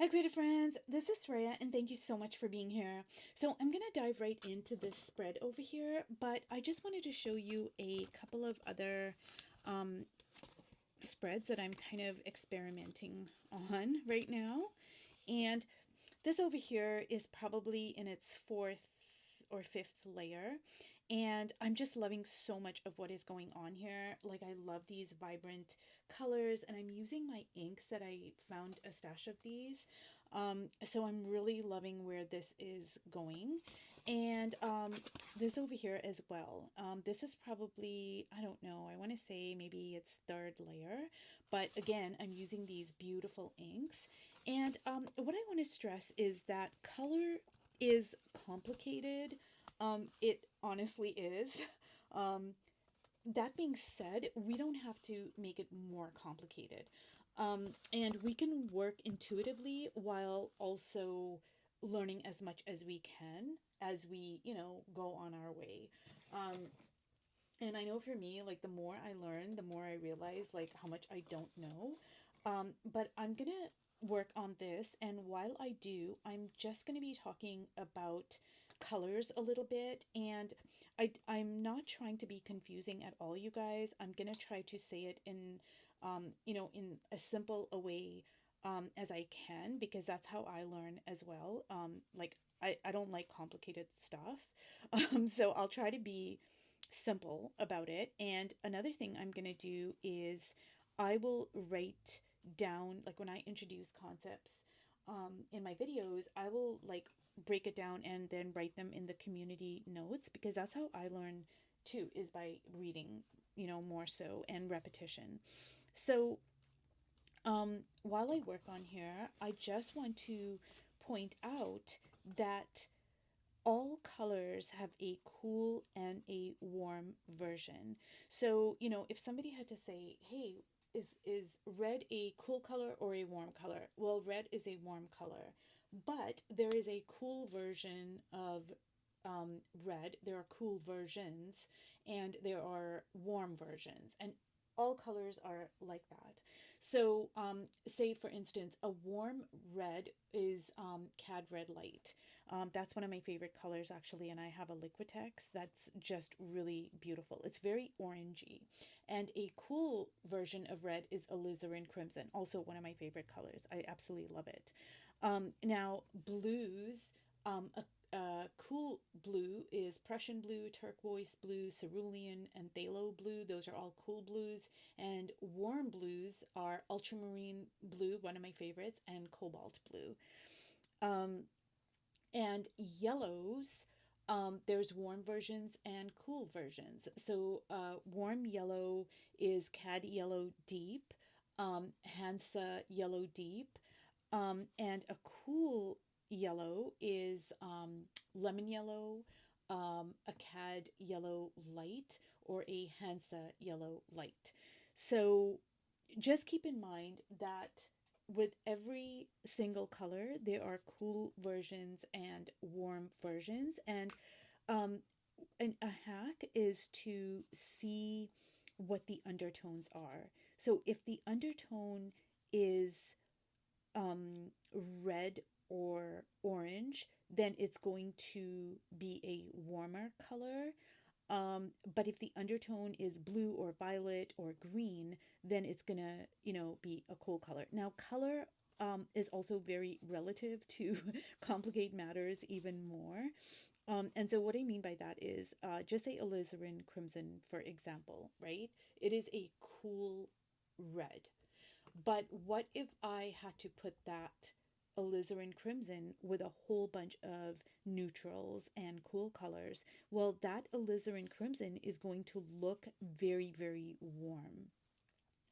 Hi, creative friends. This is Rhea, and thank you so much for being here. So, I'm going to dive right into this spread over here, but I just wanted to show you a couple of other spreads that I'm kind of experimenting on right now. And this over here is probably in its fourth or fifth layer. And I'm just loving so much of what is going on here. Like, I love these vibrant colors, and I'm using my inks that I found a stash of these. So I'm really loving where this is going. And this over here as well. This is probably, I don't know, I want to say maybe it's third layer. But again, I'm using these beautiful inks. And what I want to stress is that color is complicated. It honestly is. Um, that being said, we don't have to make it more complicated. And we can work intuitively while also learning as much as we can as we, go on our way. And I know for me, like the more I learn, the more I realize like how much I don't know. But I'm gonna work on this, and while I do, I'm just gonna be talking about colors a little bit, and I'm not trying to be confusing at all, you guys. I'm gonna try to say it in in a simple a way as I can, because that's how I learn as well. I don't like complicated stuff. So I'll try to be simple about it. And another thing I'm going to do is I will write down, like when I introduce concepts in my videos, I will like break it down and then write them in the community notes, because that's how I learn too, is by reading, more so, and repetition. So while I work on here, I just want to point out that all colors have a cool and a warm version. So, if somebody had to say, "Hey, is red a cool color or a warm color?" Well, red is a warm color, but there is a cool version of red. There are cool versions, and there are warm versions, and all colors are like that. So, say for instance, a warm red is Cad Red Light. That's one of my favorite colors actually, and I have a Liquitex that's just really beautiful. It's very orangey. And a cool version of red is Alizarin Crimson, also one of my favorite colors. I absolutely love it. Now, blues, a cool blue is Prussian blue, turquoise blue, cerulean, and phthalo blue. Those are all cool blues. And warm blues are ultramarine blue, one of my favorites, and cobalt blue. And yellows, there's warm versions and cool versions. So warm yellow is Cad Yellow Deep, Hansa Yellow Deep, and a cool yellow is lemon yellow, a Cad Yellow Light, or a Hansa Yellow Light. So just keep in mind that with every single color, there are cool versions and warm versions. And a hack is to see what the undertones are. So if the undertone is red or orange, then it's going to be a warmer color. But if the undertone is blue or violet or green, then it's gonna, be a cool color. Now, color is also very relative to complicate matters even more. And so what I mean by that is just say alizarin crimson, for example, right? It is a cool red. But what if I had to put that alizarin crimson with a whole bunch of neutrals and cool colors? Well, that alizarin crimson is going to look very, very warm.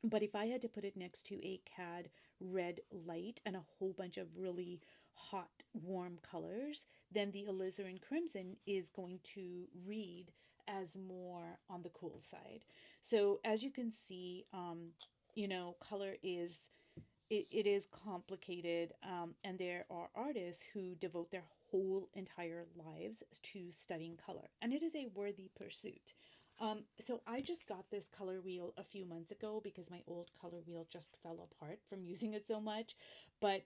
But if I had to put it next to a Cad red light and a whole bunch of really hot, warm colors, then the alizarin crimson is going to read as more on the cool side. So as you can see, color is it is complicated, and there are artists who devote their whole entire lives to studying color, and it is a worthy pursuit. So I just got this color wheel a few months ago because my old color wheel just fell apart from using it so much. But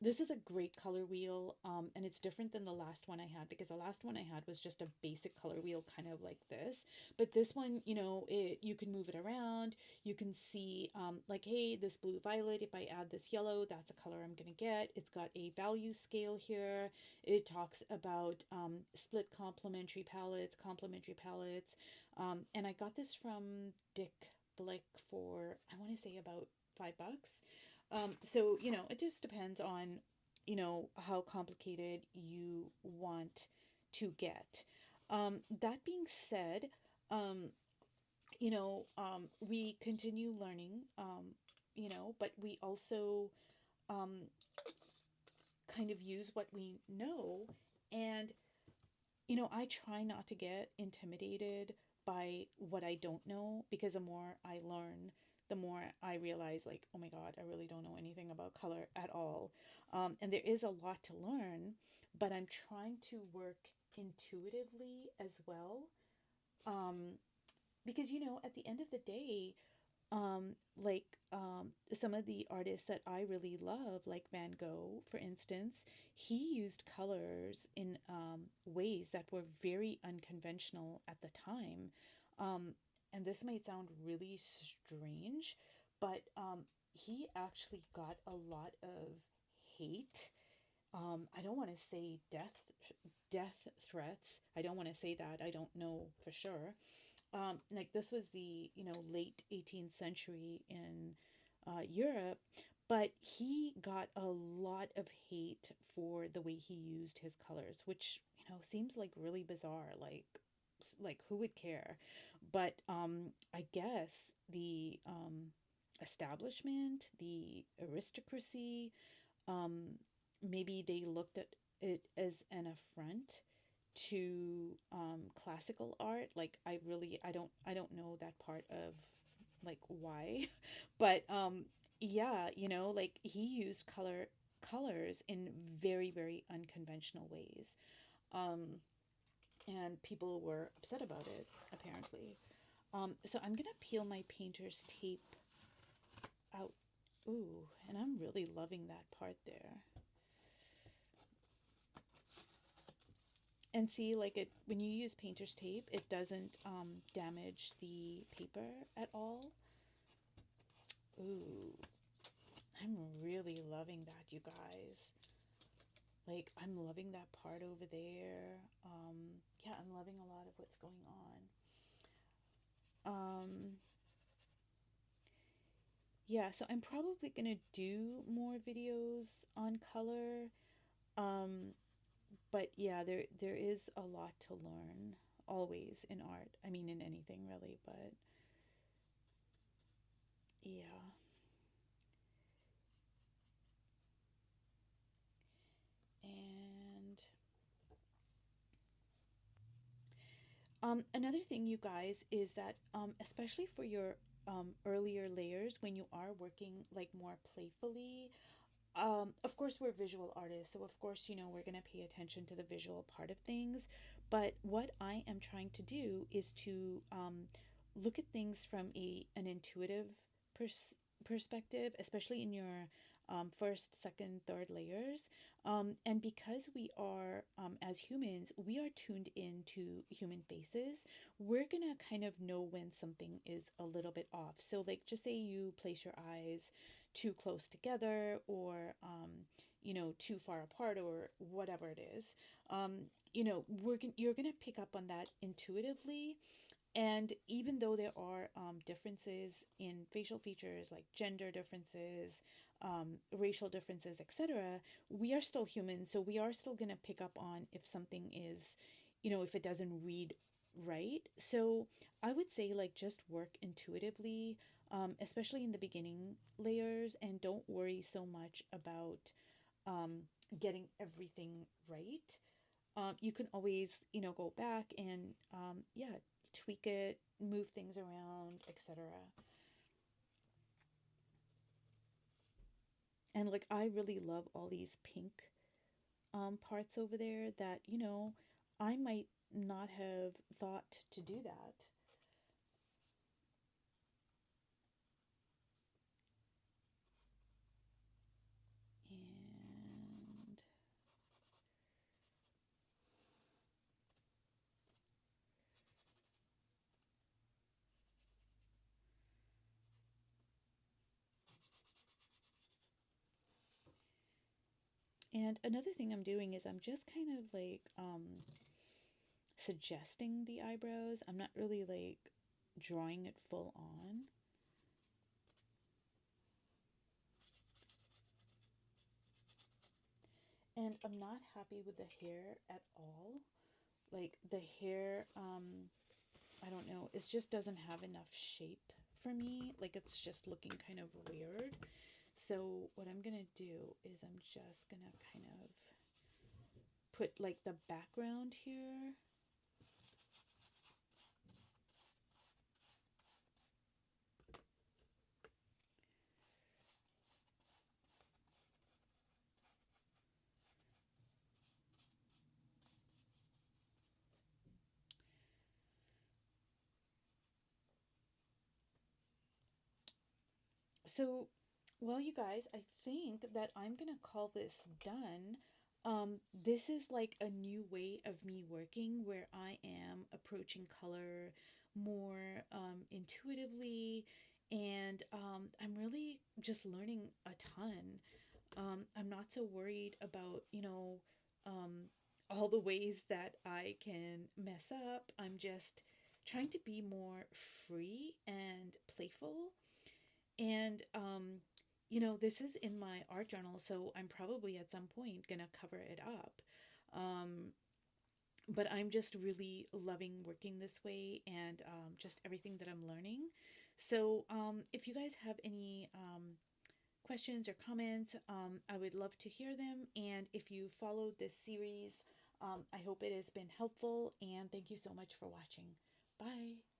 this is a great color wheel, and it's different than the last one I had because the last one I had was just a basic color wheel, kind of like this. But this one, you can move it around. You can see, like, hey, this blue violet. If I add this yellow, that's a color I'm gonna get. It's got a value scale here. It talks about split complementary palettes, and I got this from Dick Blick for, I want to say, about $5. So, it just depends on, how complicated you want to get. That being said, um, we continue learning, but we also um, kind of use what we know. And I try not to get intimidated by what I don't know because the more I learn, the more I realize, like, oh my God, I really don't know anything about color at all. And there is a lot to learn, but I'm trying to work intuitively as well. Um, because, at the end of the day, like some of the artists that I really love, like Van Gogh, for instance, he used colors in ways that were very unconventional at the time. Um, and this might sound really strange, but he actually got a lot of hate. I don't want to say death threats. I don't want to say that. I don't know for sure. Like this was the late 18th century in Europe, but he got a lot of hate for the way he used his colors, which seems like really bizarre. Like who would care? But I guess the establishment, the aristocracy, um, maybe they looked at it as an affront to classical art. Like I don't know that part of like why, but yeah, like he used colors in very unconventional ways, um, and people were upset about it apparently. So I'm gonna peel my painter's tape out. Ooh, and I'm really loving that part there. And see, like it when you use painter's tape, it doesn't damage the paper at all. Ooh, I'm really loving that, you guys. Like I'm loving that part over there. Yeah, I'm loving a lot of what's going on. Yeah, so I'm probably gonna do more videos on color. Um, but yeah, there is a lot to learn always in art. I mean, in anything really, but yeah. And another thing, you guys, is that especially for your earlier layers, when you are working like more playfully, of course, we're visual artists, so of course, we're going to pay attention to the visual part of things. But what I am trying to do is to look at things from an intuitive pers- perspective, especially in your first, second, third layers. And because we are, as humans, we are tuned into human faces, we're going to kind of know when something is a little bit off. So, like, just say you place your eyes too close together or too far apart or whatever it is. You're gonna pick up on that intuitively. And even though there are differences in facial features, like gender differences, racial differences, etc., we are still human, so we are still going to pick up on if something is, if it doesn't read right. So I would say, like, just work intuitively, especially in the beginning layers, and don't worry so much about um, getting everything right. You can always, go back and, yeah, tweak it, move things around, etc. And like, I really love all these pink parts over there that, I might not have thought to do that. And another thing I'm doing is I'm just kind of like suggesting the eyebrows. I'm not really like drawing it full on. And I'm not happy with the hair at all. Like the hair, I don't know, it just doesn't have enough shape for me. Like it's just looking kind of weird. So what I'm gonna do is I'm just gonna kind of put like the background here. So, well, you guys, I think that I'm gonna call this done. This is like a new way of me working where I am approaching color more intuitively, and I'm really just learning a ton. I'm not so worried about, um, all the ways that I can mess up. I'm just trying to be more free and playful. And, this is in my art journal, so I'm probably at some point gonna cover it up. Um, but I'm just really loving working this way and just everything that I'm learning. So, if you guys have any questions or comments, I would love to hear them. And if you followed this series, I hope it has been helpful. And thank you so much for watching. Bye.